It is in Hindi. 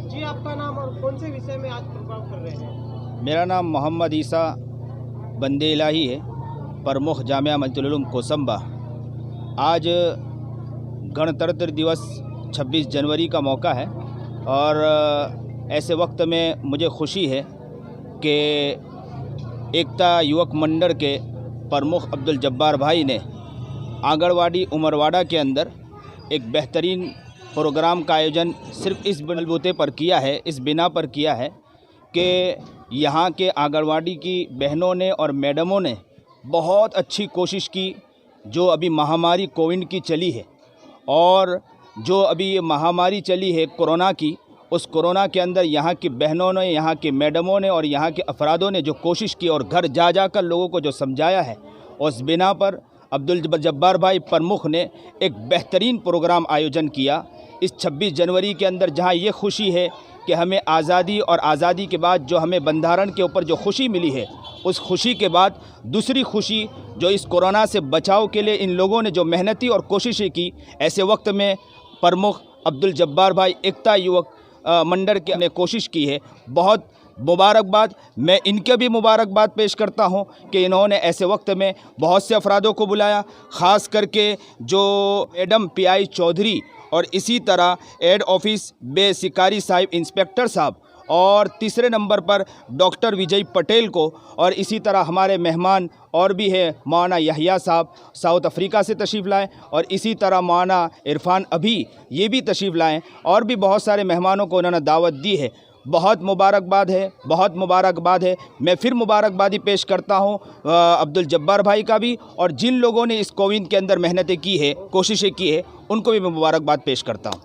जी, आपका नाम और कौन से विषय में आज प्रोग्राम कर रहे हैं? मेरा नाम मोहम्मद ईसा बंदे इलाही है, प्रमुख जामिया मस्जिदुल उलूम कोसंबा। आज गणतंत्र दिवस 26 जनवरी का मौका है और ऐसे वक्त में मुझे खुशी है कि एकता युवक मंडल के प्रमुख अब्दुल जब्बार भाई ने आंगनवाड़ी उमरवाड़ा के अंदर एक बेहतरीन प्रोग्राम का आयोजन सिर्फ इस बलबूते पर किया है, इस बिना पर किया है कि यहाँ के आंगनवाड़ी की बहनों ने और मैडमों ने बहुत अच्छी कोशिश की। जो अभी महामारी कोविड की चली है और जो अभी ये महामारी चली है कोरोना की, उस कोरोना के अंदर यहाँ की बहनों ने, यहाँ के मैडमों ने और यहाँ के अफरादों ने जो कोशिश की और घर जा जा कर लोगों को जो समझाया है, उस बिना पर अब्दुल जब्बार भाई प्रमुख ने एक बेहतरीन प्रोग्राम आयोजन किया इस 26 जनवरी के अंदर, जहाँ ये खुशी है कि हमें आज़ादी और आज़ादी के बाद जो हमें बंधारण के ऊपर जो खुशी मिली है, उस खुशी के बाद दूसरी खुशी जो इस कोरोना से बचाव के लिए इन लोगों ने जो मेहनती और कोशिशें की, ऐसे वक्त में प्रमुख अब्दुल जब्बार भाई एकता युवक मंडल के ने कोशिश की है। बहुत मुबारकबाद, मैं इनके भी मुबारकबाद पेश करता हूं कि इन्होंने ऐसे वक्त में बहुत से अफरादों को बुलाया, ख़ास करके जो मैडम PI चौधरी और इसी तरह हेड ऑफिस बे शिकारी साहिब इंस्पेक्टर साहब और तीसरे नंबर पर डॉक्टर विजय पटेल को, और इसी तरह हमारे मेहमान और भी है मौलाना यहिया साहब साउथ अफ्रीका से तशरीफ़ लाएँ, और इसी तरह मौलाना इरफान अभी ये भी तशरीफ़ लाएँ, और भी बहुत सारे मेहमानों को उन्होंने दावत दी है। बहुत मुबारकबाद है, बहुत मुबारकबाद है। मैं फिर मुबारकबादी पेश करता हूँ अब्दुल जब्बार भाई का भी, और जिन लोगों ने इस कोविड के अंदर मेहनतें की है, कोशिशें की है, उनको भी मैं मुबारकबाद पेश करता हूँ।